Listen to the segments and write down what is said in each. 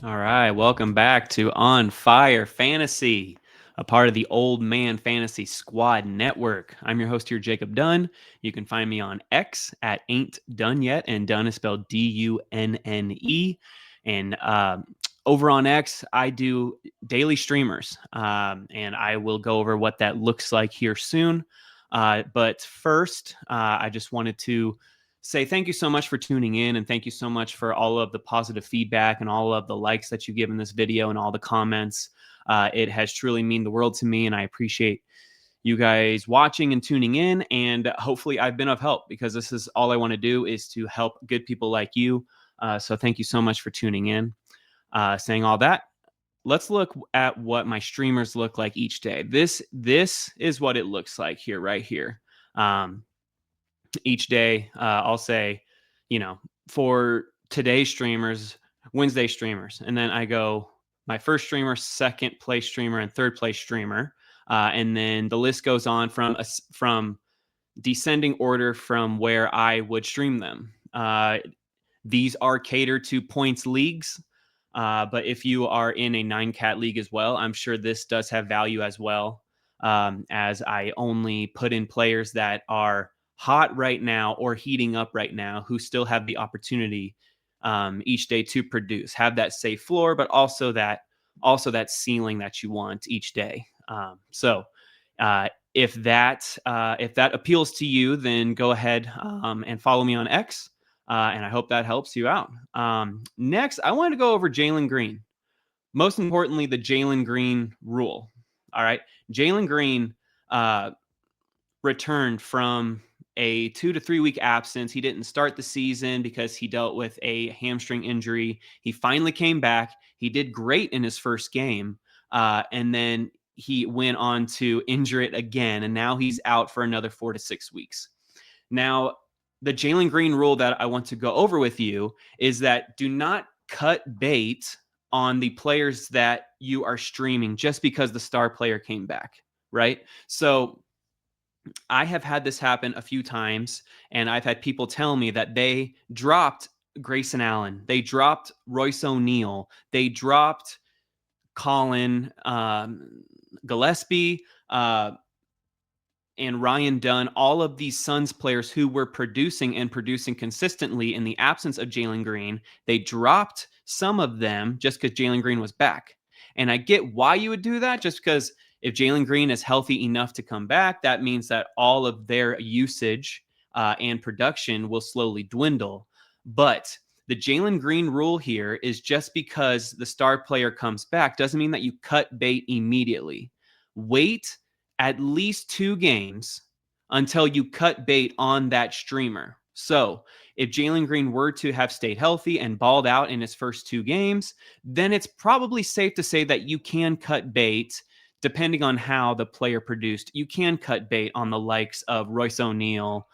All right, welcome back to On Fire Fantasy, a part of the Old Man Fantasy Squad Network. I'm your host here, Jacob Dunne. You can find me on X at Ain't Done Yet, and Dunne is spelled Dunne. And over on X, I do daily streamers, and I will go over what that looks like here soon. But first, I just wanted to say thank you so much for tuning in, and thank you so much for all of the positive feedback and all of the likes that you give in this video and all the comments. It has truly mean the world to me, and I appreciate you guys watching and tuning in, and hopefully I've been of help, because this is all I want to do, is to help good people like you. So thank you so much for tuning in. Saying all that, let's look at what my streamers look like each day. This is what it looks like here, right here. Each day, I'll say, for today's streamers, Wednesday streamers, and then I go my first streamer, second place streamer, and third place streamer, and then the list goes on from descending order from where I would stream them. These are catered to points leagues, but if you are in a 9-cat league as well, I'm sure this does have value as well, as I only put in players that are hot right now or heating up right now, who still have the opportunity each day to produce, have that safe floor, but also that ceiling that you want each day. If that appeals to you, then go ahead and follow me on X, and I hope that helps you out. Next, I want to go over Jalen Green. Most importantly, the Jalen Green rule. All right, Jalen Green returned from a 2 to 3 week absence. He didn't start the season because he dealt with a hamstring injury. He finally came back. He did great in his first game, and then he went on to injure it again, and now he's out for another 4 to 6 weeks. Now, the Jalen Green rule that I want to go over with you is that do not cut bait on the players that you are streaming just because the star player came back, right? So I have had this happen a few times, and I've had people tell me that they dropped Grayson Allen, they dropped Royce O'Neal, they dropped Colin Gillespie, and Ryan Dunne, all of these Suns players who were producing and producing consistently in the absence of Jalen Green. They dropped some of them just because Jalen Green was back. And I get why you would do that, just because if Jalen Green is healthy enough to come back, that means that all of their usage and production will slowly dwindle. But the Jalen Green rule here is just because the star player comes back doesn't mean that you cut bait immediately. Wait at least 2 games until you cut bait on that streamer. So if Jalen Green were to have stayed healthy and balled out in his first 2 games, then it's probably safe to say that you can cut bait. Depending on how the player produced, you can cut bait on the likes of Royce O'Neal,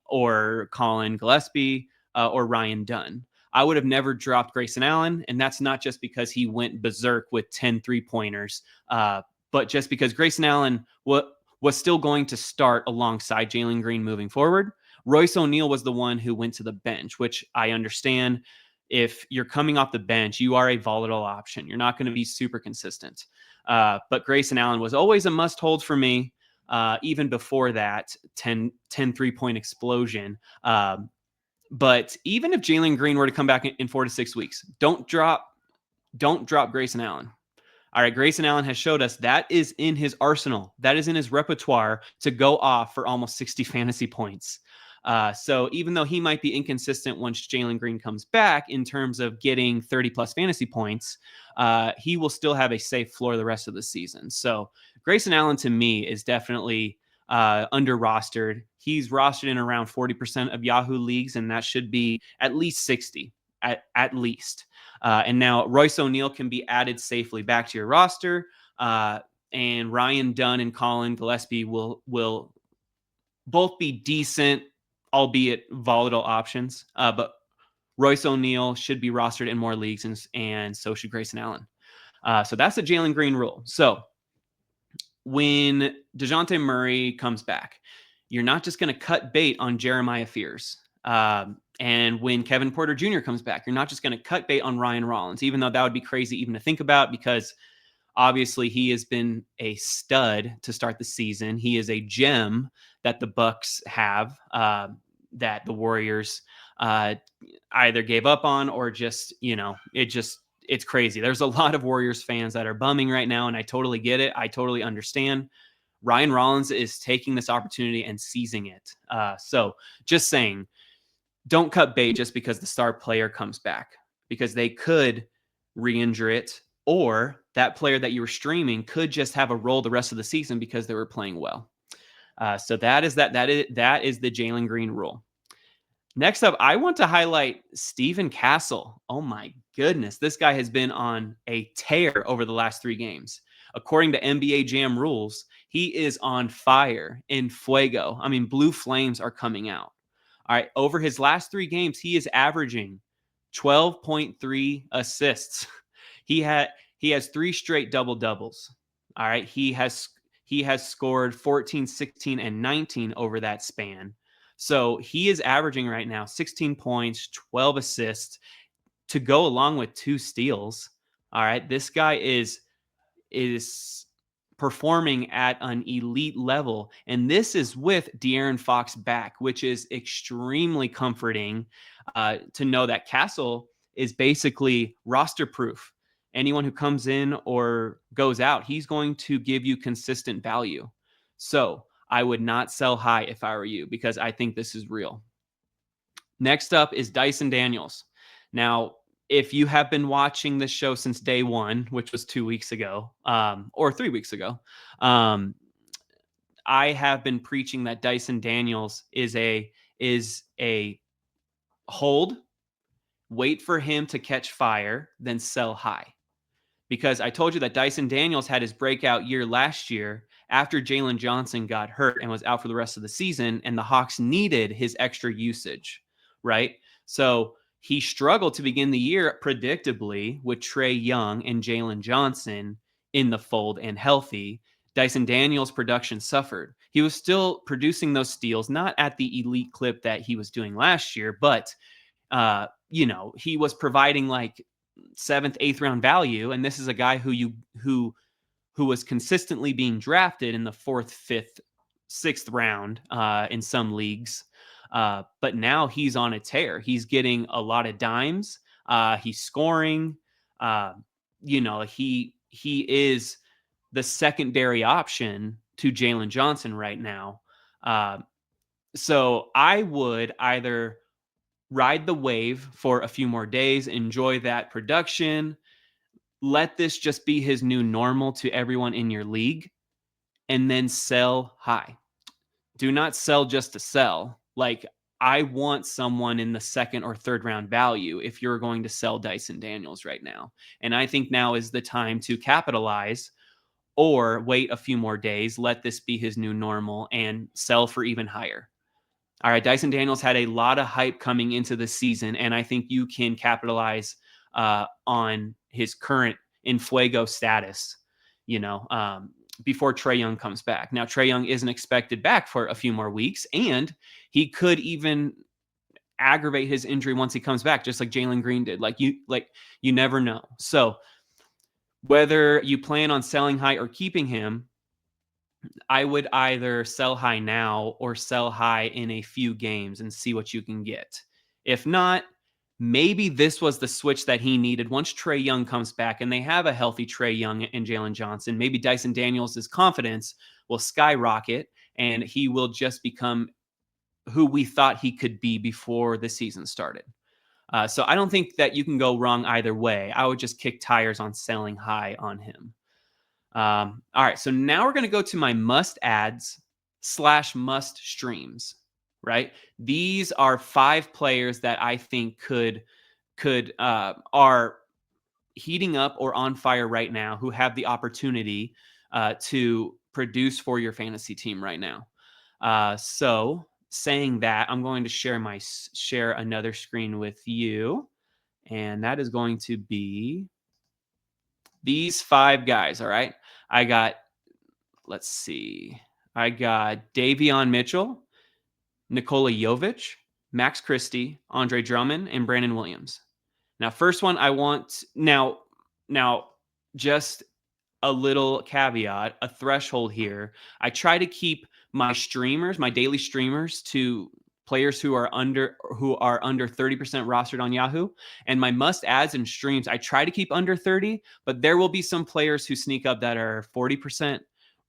or Colin Gillespie, or Ryan Dunne. I would have never dropped Grayson Allen, and that's not just because he went berserk with 10 3-pointers, but just because Grayson Allen was still going to start alongside Jalen Green moving forward. Royce O'Neal was the one who went to the bench, which I understand. If you're coming off the bench, you are a volatile option. You're not going to be super consistent. But Grayson Allen was always a must-hold for me, even before that 10 3-point explosion. But even if Jalen Green were to come back in 4 to 6 weeks, don't drop Grayson Allen. All right, Grayson Allen has showed us that is in his arsenal. That is in his repertoire to go off for almost 60 fantasy points. So even though he might be inconsistent once Jalen Green comes back in terms of getting 30-plus fantasy points, he will still have a safe floor the rest of the season. So Grayson Allen, to me, is definitely under-rostered. He's rostered in around 40% of Yahoo leagues, and that should be at least 60, at least. And now Royce O'Neal can be added safely back to your roster, and Ryan Dunne and Colin Gillespie will both be decent, albeit volatile options. But Royce O'Neal should be rostered in more leagues, and so should Grayson Allen. So that's the Jalen Green rule. So when DeJounte Murray comes back, you're not just going to cut bait on Jeremiah Fears. And when Kevin Porter Jr. comes back, you're not just going to cut bait on Ryan Rollins, even though that would be crazy even to think about, because obviously he has been a stud to start the season. He is a gem that the Bucks have, that the Warriors either gave up on, or just, it's crazy. There's a lot of Warriors fans that are bumming right now, and I totally get it. I totally understand. Ryan Rollins is taking this opportunity and seizing it. So just saying, don't cut bait just because the star player comes back, because they could re-injure it, or that player that you were streaming could just have a role the rest of the season because they were playing well. So that is the Jalen Green rule. Next up, I want to highlight Stephon Castle. Oh my goodness, this guy has been on a tear over the last 3 games. According to NBA Jam rules, he is on fire, in fuego. I mean, blue flames are coming out. All right, over his last 3 games, he is averaging 12.3 assists. He has 3 straight double doubles. All right, he has scored 14, 16, and 19 over that span. So he is averaging right now 16 points, 12 assists, to go along with 2 steals. All right, this guy is performing at an elite level, and this is with De'Aaron Fox back, which is extremely comforting to know that Castle is basically roster proof. Anyone who comes in or goes out, he's going to give you consistent value. So I would not sell high if I were you, because I think this is real. Next up is Dyson Daniels. Now, if you have been watching this show since day one, which was 2 weeks ago, or 3 weeks ago, I have been preaching that Dyson Daniels is a hold, wait for him to catch fire, then sell high. Because I told you that Dyson Daniels had his breakout year last year after Jalen Johnson got hurt and was out for the rest of the season, and the Hawks needed his extra usage, right? So he struggled to begin the year, predictably, with Trae Young and Jalen Johnson in the fold and healthy. Dyson Daniels' production suffered. He was still producing those steals, not at the elite clip that he was doing last year, but he was providing like 7th, 8th round value, and this is a guy who was consistently being drafted in the 4th, 5th, 6th round in some leagues. But now he's on a tear. He's getting a lot of dimes. He's scoring. He is the secondary option to Jalen Johnson right now. So I would either ride the wave for a few more days, enjoy that production, let this just be his new normal to everyone in your league, and then sell high. Do not sell just to sell. Like, I want someone in the 2nd or 3rd round value if you're going to sell Dyson Daniels right now. And I think now is the time to capitalize, or wait a few more days, let this be his new normal, and sell for even higher. All right, Dyson Daniels had a lot of hype coming into the season, and I think you can capitalize on his current in fuego status, before Trae Young comes back. Now, Trae Young isn't expected back for a few more weeks, and he could even aggravate his injury once he comes back, just like Jalen Green did. You never know. So whether you plan on selling high or keeping him, I would either sell high now or sell high in a few games and see what you can get. If not, maybe this was the switch that he needed. Once Trae Young comes back and they have a healthy Trae Young and Jalen Johnson, maybe Dyson Daniels' confidence will skyrocket and he will just become who we thought he could be before the season started. So I don't think that you can go wrong either way. I would just kick tires on selling high on him. All right, so now we're going to go to my must adds / must streams, right? These are 5 players that I think are heating up or on fire right now, who have the opportunity to produce for your fantasy team right now. So saying that, I'm going to share another screen with you, and that is going to be these 5 guys. All right. I got Davion Mitchell, Nikola Jovic, Max Christie, Andre Drummond, and Brandon Williams. Now, first one I want now just a little caveat, a threshold here. I try to keep my streamers, my daily streamers, to players who are under 30% rostered on Yahoo, and my must adds and streams I try to keep under 30, but there will be some players who sneak up that are 40%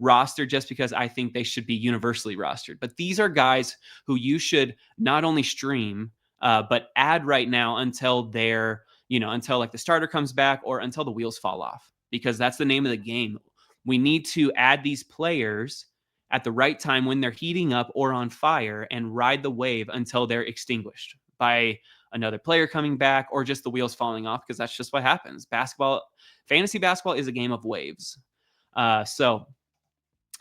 rostered just because I think they should be universally rostered. But these are guys who you should not only stream but add right now until they're until like the starter comes back or until the wheels fall off, because that's the name of the game. We need to add these players at the right time when they're heating up or on fire and ride the wave until they're extinguished by another player coming back or just the wheels falling off, because that's just what happens. Fantasy basketball is a game of waves. So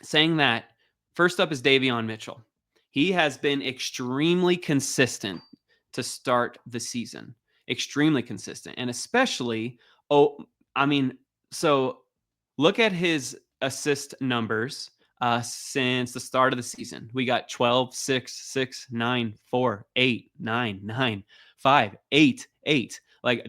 saying that, first up is Davion Mitchell. He has been extremely consistent to start the season. Extremely consistent. And especially, so look at his assist numbers since the start of the season. We got 12, 6, 6, 9, 4, 8, 9, 9, 5, 8, 8. Like,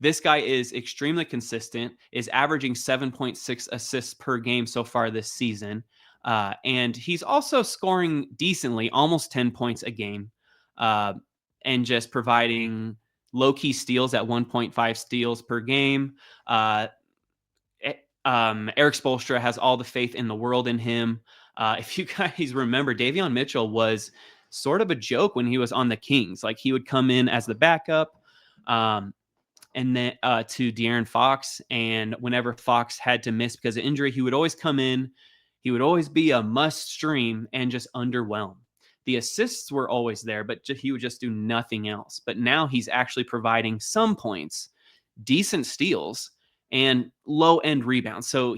this guy is extremely consistent, is averaging 7.6 assists per game so far this season. And he's also scoring decently, almost 10 points a game, and just providing low-key steals at 1.5 steals per game. Eric Spoelstra has all the faith in the world in him. If you guys remember, Davion Mitchell was sort of a joke when he was on the Kings. Like, he would come in as the backup, and then to De'Aaron Fox, and whenever Fox had to miss because of injury, he would always come in. He would always be a must stream and just underwhelm. The assists were always there, but he would just do nothing else. But now he's actually providing some points, decent steals, and low-end rebounds. So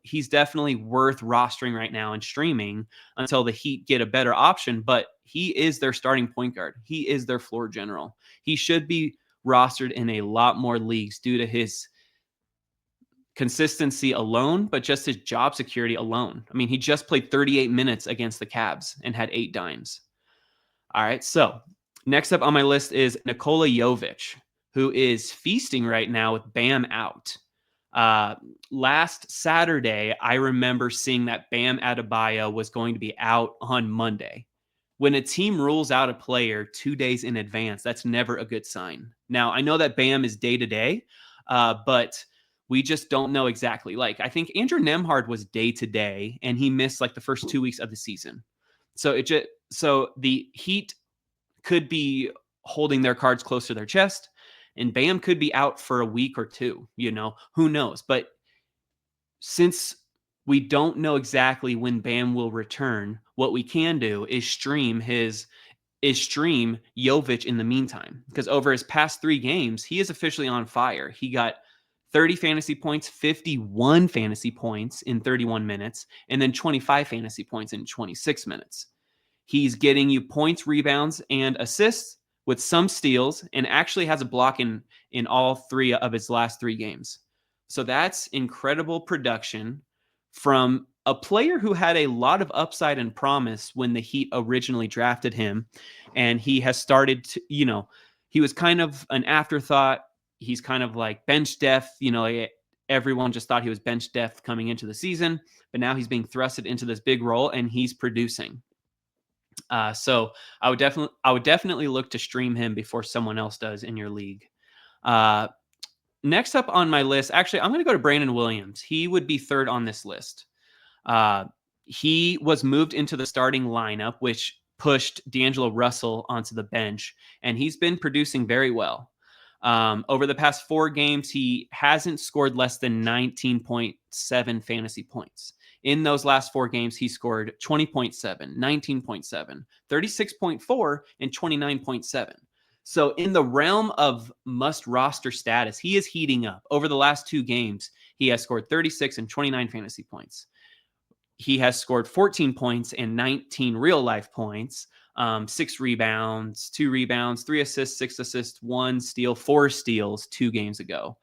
he's definitely worth rostering right now and streaming until the Heat get a better option. But he is their starting point guard. He is their floor general. He should be rostered in a lot more leagues due to his consistency alone, but just his job security alone. I mean, he just played 38 minutes against the Cavs and had 8 dimes. All right, so next up on my list is Nikola Jovic, who is feasting right now with Bam out. Last Saturday, I remember seeing that Bam Adebayo was going to be out on Monday. When a team rules out a player 2 days in advance, that's never a good sign. Now, I know that Bam is day-to-day, but we just don't know exactly. Like, I think Andrew Nembhard was day-to-day, and he missed like the first 2 weeks of the season. So the Heat could be holding their cards close to their chest, and Bam could be out for a week or two. Who knows? But since we don't know exactly when Bam will return, what we can do is stream Jovic in the meantime, because over his past 3 games, he is officially on fire. He got 30 fantasy points, 51 fantasy points in 31 minutes, and then 25 fantasy points in 26 minutes. He's getting you points, rebounds, and assists with some steals, and actually has a block in all 3 of his last 3 games. So that's incredible production from a player who had a lot of upside and promise when the Heat originally drafted him. And he has started to, he was kind of an afterthought. He's kind of like bench depth. Everyone just thought he was bench depth coming into the season, but now he's being thrusted into this big role and he's producing. So I would definitely look to stream him before someone else does in your league. Next up on my list, actually, I'm going to go to Brandon Williams. He would be third on this list. He was moved into the starting lineup, which pushed D'Angelo Russell onto the bench, and he's been producing very well. Over the past 4 games, he hasn't scored less than 19.7 fantasy points. In those last 4 games, he scored 20.7, 19.7, 36.4, and 29.7. So in the realm of must roster status, he is heating up. Over the last 2 games, he has scored 36 and 29 fantasy points. He has scored 14 points and 19 real life points, 6 rebounds, 2 rebounds, 3 assists, 6 assists, 1 steal, 4 steals 2 games ago.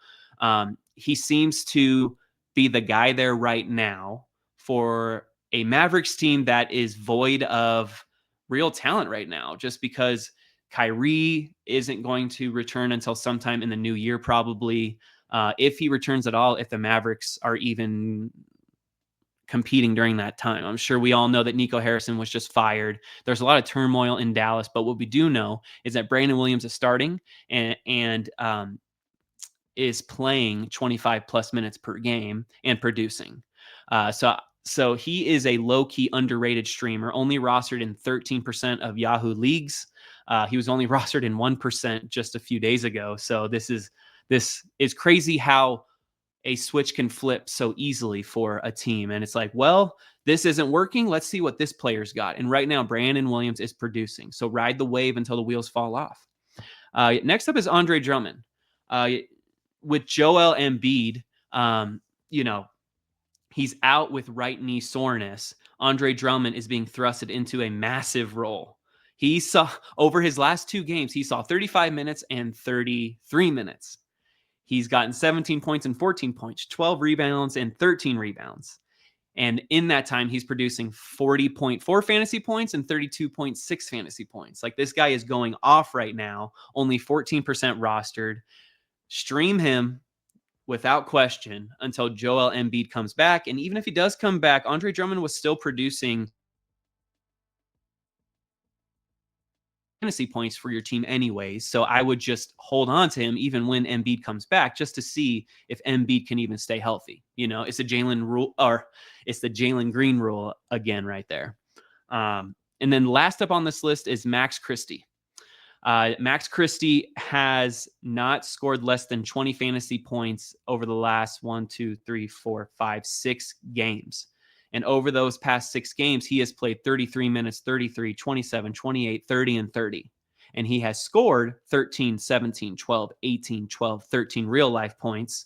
He seems to be the guy there right now for a Mavericks team that is void of real talent right now, just because Kyrie isn't going to return until sometime in the new year, probably. If he returns at all, if the Mavericks are even competing during that time. I'm sure we all know that Nico Harrison was just fired. There's a lot of turmoil in Dallas, but what we do know is that Brandon Williams is starting and is playing 25 plus minutes per game and producing. So he is a low-key underrated streamer, only rostered in 13% of Yahoo leagues. He was only rostered in 1% just a few days ago. So this is crazy how a switch can flip so easily for a team. And it's like, well, this isn't working. Let's see what this player's got. And right now, Brandon Williams is producing. So ride the wave until the wheels fall off. Next up is Andre Drummond. With Joel Embiid, you know, he's out with right knee soreness. Andre Drummond is being thrusted into a massive role. He saw over his last 2 games, he saw 35 minutes and 33 minutes. He's gotten 17 points and 14 points, 12 rebounds and 13 rebounds. And in that time, he's producing 40.4 fantasy points and 32.6 fantasy points. Like, this guy is going off right now, only 14% rostered. Stream him without question until Joel Embiid comes back. And even if he does come back, Andre Drummond was still producing fantasy points for your team anyways. So I would just hold on to him even when Embiid comes back, just to see if Embiid can even stay healthy. You know, it's a Jalen rule, or it's the Jalen Green rule again right there. And then last up on this list is Max Christie. Max Christie has not scored less than 20 fantasy points over the last 6 games. And over those past 6 games, he has played 33 minutes, 33, 27, 28, 30, and 30. And he has scored 13, 17, 12, 18, 12, 13 real life points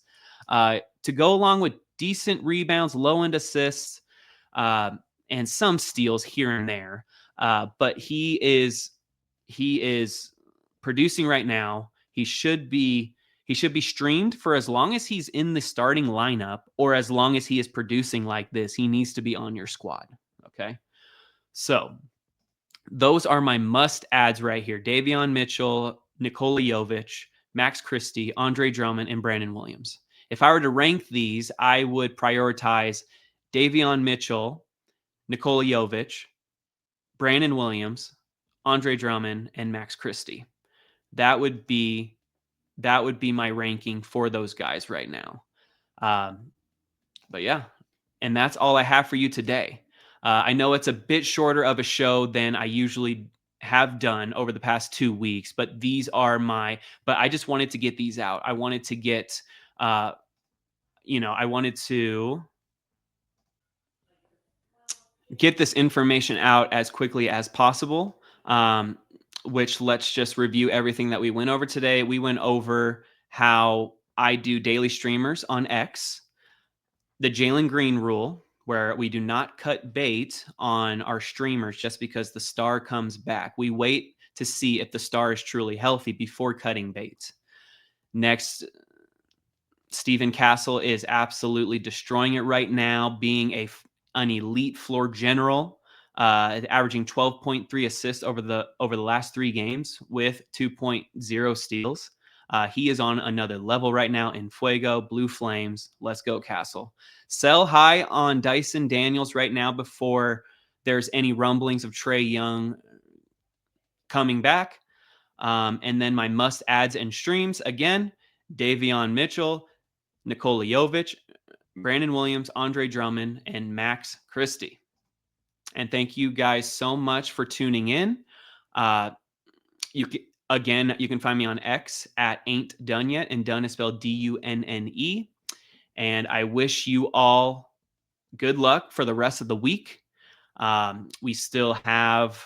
to go along with decent rebounds, low end assists, and some steals here and there. But he is producing right now. He should be streamed for as long as he's in the starting lineup, or as long as he is producing like this. He needs to be on your squad. Okay. So those are my must adds right here: Davion Mitchell, Nikola Jovic, Max Christie, Andre Drummond, and Brandon Williams. If I were to rank these, I would prioritize Davion Mitchell, Nikola Jovic, Brandon Williams, Andre Drummond, and Max Christie. That would be my ranking for those guys right now. But yeah, and that's all I have for you today. I know it's a bit shorter of a show than I usually have done over the past 2 weeks, but I just wanted to get these out. I wanted to get, I wanted to get this information out as quickly as possible. Which, let's just review everything that we went over today. We went over how I do daily streamers on X, the Jalen Green rule, where we do not cut bait on our streamers just because the star comes back. We wait to see if the star is truly healthy before cutting bait. Next, Stephon Castle is absolutely destroying it right now, being an elite floor general. Averaging 12.3 assists over the last 3 games with 2.0 steals. He is on another level right now in Fuego, Blue Flames. Let's go, Castle. Sell high on Dyson Daniels right now before there's any rumblings of Trae Young coming back. And then my must adds and streams, again, Davion Mitchell, Nikola Jovic, Brandon Williams, Andre Drummond, and Max Christie. And thank you guys so much for tuning in. You can find me on X at Ain't Done Yet, and Dunne is spelled Dunne. And I wish you all good luck for the rest of the week. We still have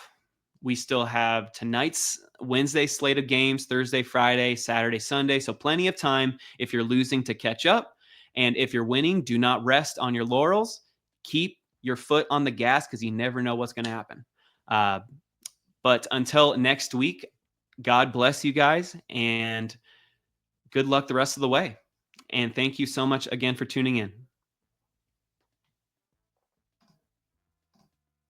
tonight's Wednesday slate of games, Thursday, Friday, Saturday, Sunday. So plenty of time if you're losing to catch up. And if you're winning, do not rest on your laurels. Keep your foot on the gas, because you never know what's going to happen. But until next week, God bless you guys, and good luck the rest of the way. And thank you so much again for tuning in.